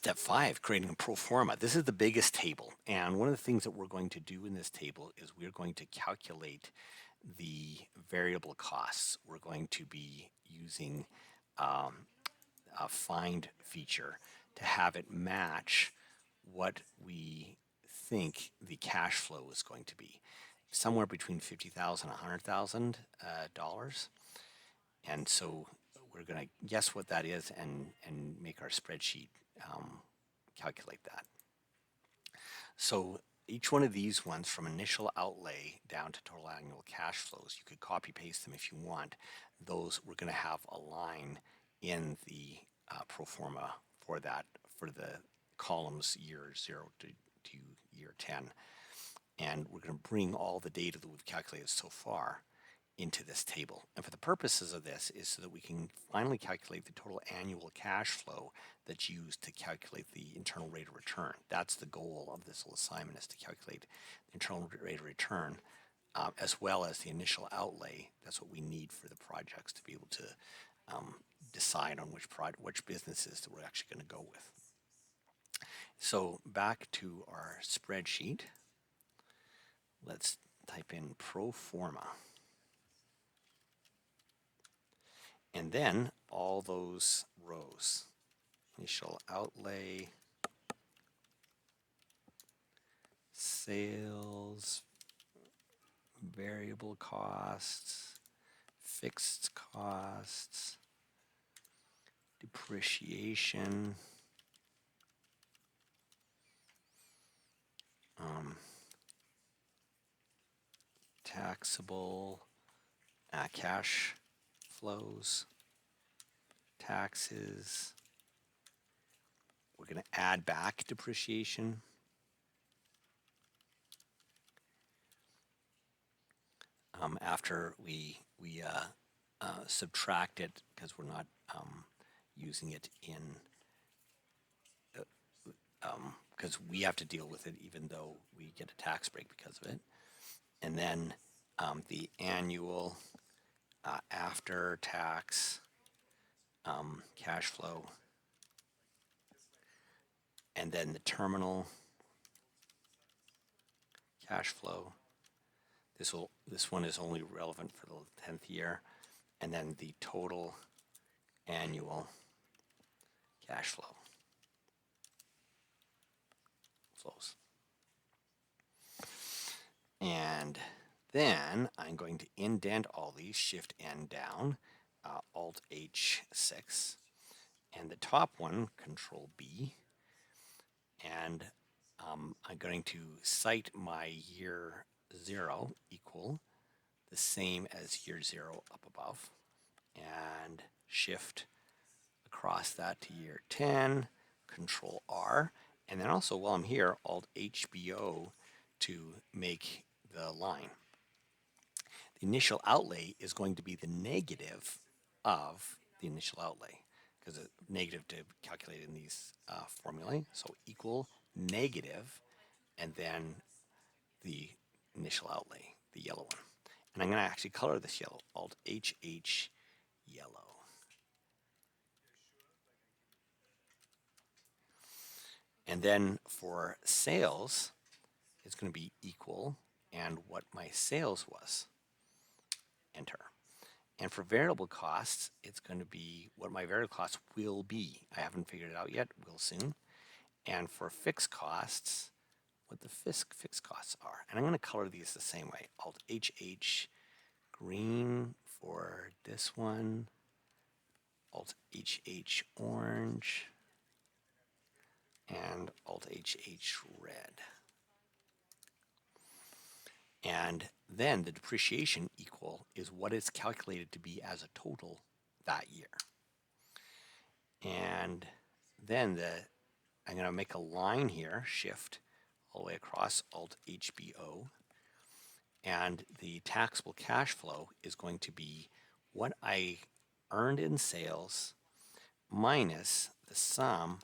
Step 5, creating a pro forma. This is the biggest table. And one of the things that we're going to do in this table is we're going to calculate the variable costs. We're going to be using a find feature to have it match what we think the cash flow is going to be. Somewhere between $50,000 and $100,000. And so we're going to guess what that is and make our spreadsheet calculate that. So each one of these ones, from initial outlay down to total annual cash flows, you could copy paste them if you want. Those we're going to have a line in the pro forma for that, for the columns year 0 to year 10. And we're going to bring all the data that we've calculated so far into this table. And for the purposes of this is so that we can finally calculate the total annual cash flow that's used to calculate the internal rate of return. That's the goal of this little assignment, is to calculate the internal rate of return as well as the initial outlay. That's what we need for the projects to be able to decide on which businesses that we're actually going to go with. So back to our spreadsheet. Let's type in pro forma. And then all those rows, initial outlay, sales, variable costs, fixed costs, depreciation, taxable, cash flows, taxes. We're going to add back depreciation. After we subtract it, because we're not using it in, because we have to deal with it even though we get a tax break because of it. And then the annual after tax cash flow, and then the terminal cash flow. This one is only relevant for the 10th year, and then the total annual cash flows. And then I'm going to indent all these, Shift N down, Alt H6, and the top one, Control B, and I'm going to cite my year 0 equal the same as year 0 up above, and shift across that to year 10, Control R, and then also while I'm here, Alt HBO to make the line. The initial outlay is going to be the negative of the initial outlay, because it's negative to calculate in these formulae, so equal negative, and then the initial outlay, the yellow one. And I'm going to actually color this yellow, Alt HH yellow. And then for sales, it's going to be equal and what my sales was. Enter. And for variable costs, it's going to be what my variable costs will be. I haven't figured it out yet, will soon. And for fixed costs, what the fixed costs are. And I'm going to color these the same way. Alt HH green for this one. Alt HH orange. And Alt HH red. And then the depreciation equal is what it's calculated to be as a total that year. And then I'm going to make a line here, Shift all the way across, Alt HBO, and the taxable cash flow is going to be what I earned in sales minus the sum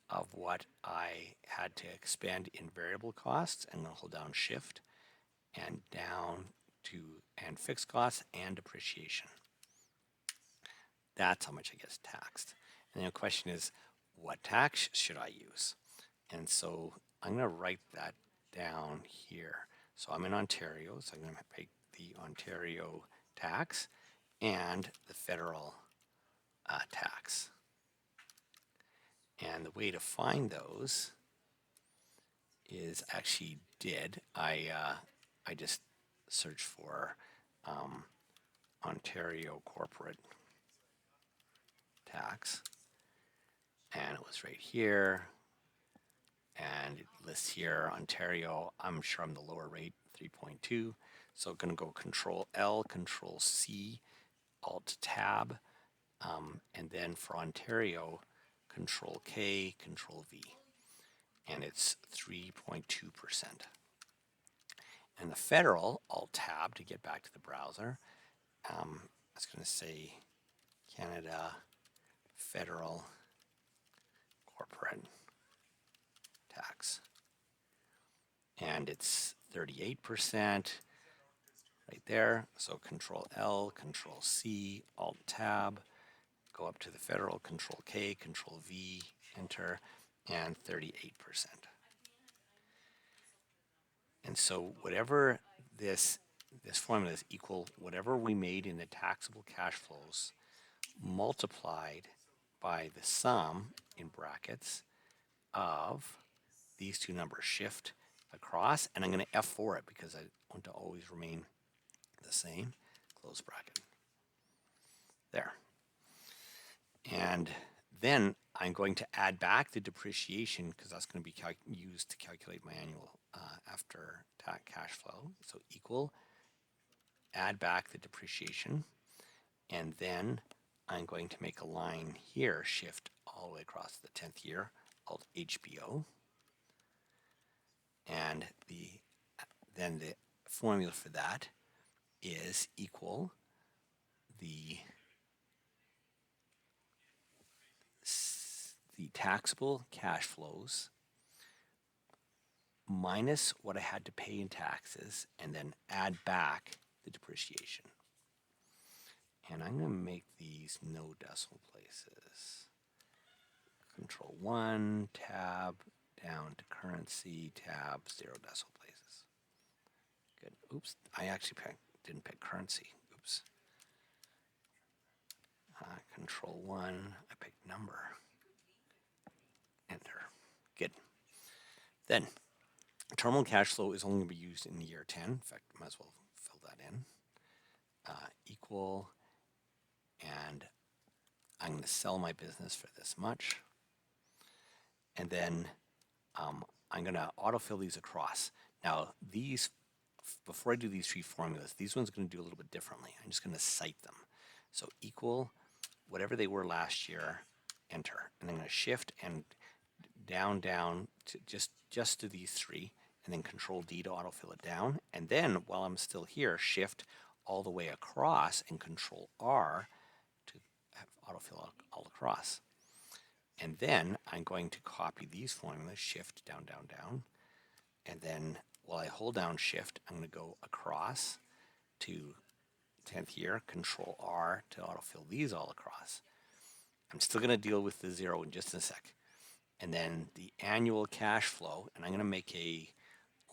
of what I had to expend in variable costs. I'm going to hold down Shift and down to and fixed costs and depreciation. That's how much I get taxed. And the question is, what tax should I use? And so I'm going to write that down here. So I'm in Ontario, so I'm going to pay the Ontario tax and the federal tax. And the way to find those is actually I just searched for Ontario corporate tax, and it was right here, and it lists here Ontario. I'm sure I'm the lower rate, 3.2. So I'm going to go Control L, Control C, Alt Tab, and then for Ontario, Control K, Control V, and it's 3.2%. And the federal, Alt Tab to get back to the browser, I was going to say Canada federal corporate tax. And it's 38% right there. So Control L, Control C, Alt Tab, go up to the federal, Control K, Control V, enter, and 38%. And so whatever this formula is equal, whatever we made in the taxable cash flows multiplied by the sum in brackets of these two numbers, shift across, and I'm going to F4 it because I want to always remain the same, close bracket. There. And then I'm going to add back the depreciation because that's going to be used to calculate my annual after tax cash flow. So equal, add back the depreciation, and then I'm going to make a line here, shift all the way across the 10th year, Alt HBO, and then the formula for that is equal the taxable cash flows minus what I had to pay in taxes, and then add back the depreciation. And I'm going to make these no decimal places. Control 1, tab, down to currency, tab, 0 decimal places. Good. Oops, I actually didn't pick currency. Oops. Control 1, I picked number. Enter. Good. Then, terminal cash flow is only going to be used in the year 10. In fact, I might as well fill that in. Equal, and I'm going to sell my business for this much. And then I'm going to autofill these across. Now, these, before I do these three formulas, these ones are going to do a little bit differently. I'm just going to cite them. So equal, whatever they were last year, enter. And I'm going to shift and down to just to these three, and then Control D to autofill it down. And then while I'm still here, shift all the way across and Control R to have autofill all across. And then I'm going to copy these formulas, shift down, and then while I hold down shift, I'm going to go across to 10th year, Control R to autofill these all across. I'm still going to deal with the 0 in just a sec. And then the annual cash flow, and I'm going to make a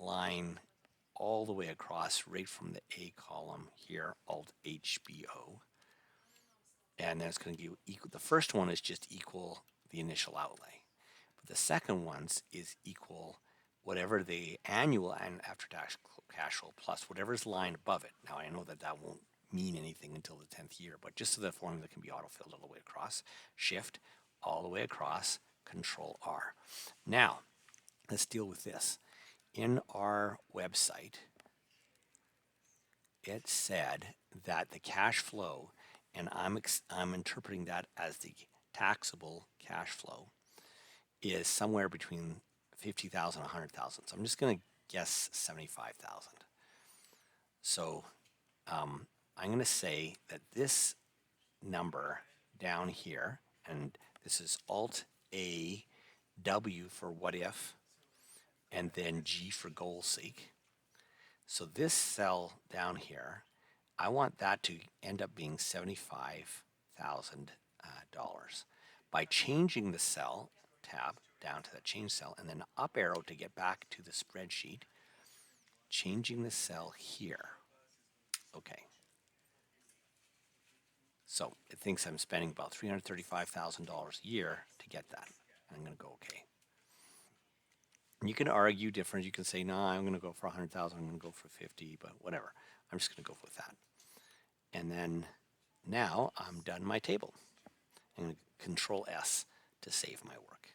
line all the way across right from the A column here, Alt HBO. And then it's going to give equal, the first one is just equal the initial outlay. But the second one's is equal whatever the annual and after-tax cash flow plus whatever's line above it. Now, I know that that won't mean anything until the 10th year, but just so the formula can be autofilled all the way across, shift all the way across, Control R. Now, let's deal with this. In our website, it said that the cash flow, and I'm interpreting that as the taxable cash flow, is somewhere between 50,000 and 100,000. So I'm just going to guess 75,000. So I'm going to say that this number down here, and this is Alt A W for what if, and then G for goal seek. So this cell down here, I want that to end up being $75,000. by changing the cell tab down to that change cell and then up arrow to get back to the spreadsheet, changing the cell here. Okay. So it thinks I'm spending about $335,000 a year to get that. And I'm going to go okay. And you can argue different. You can say, no, I'm going to go for 100,000. I'm going to go for 50, but whatever. I'm just going to go with that. And then now I'm done my table. I'm going to Control S to save my work.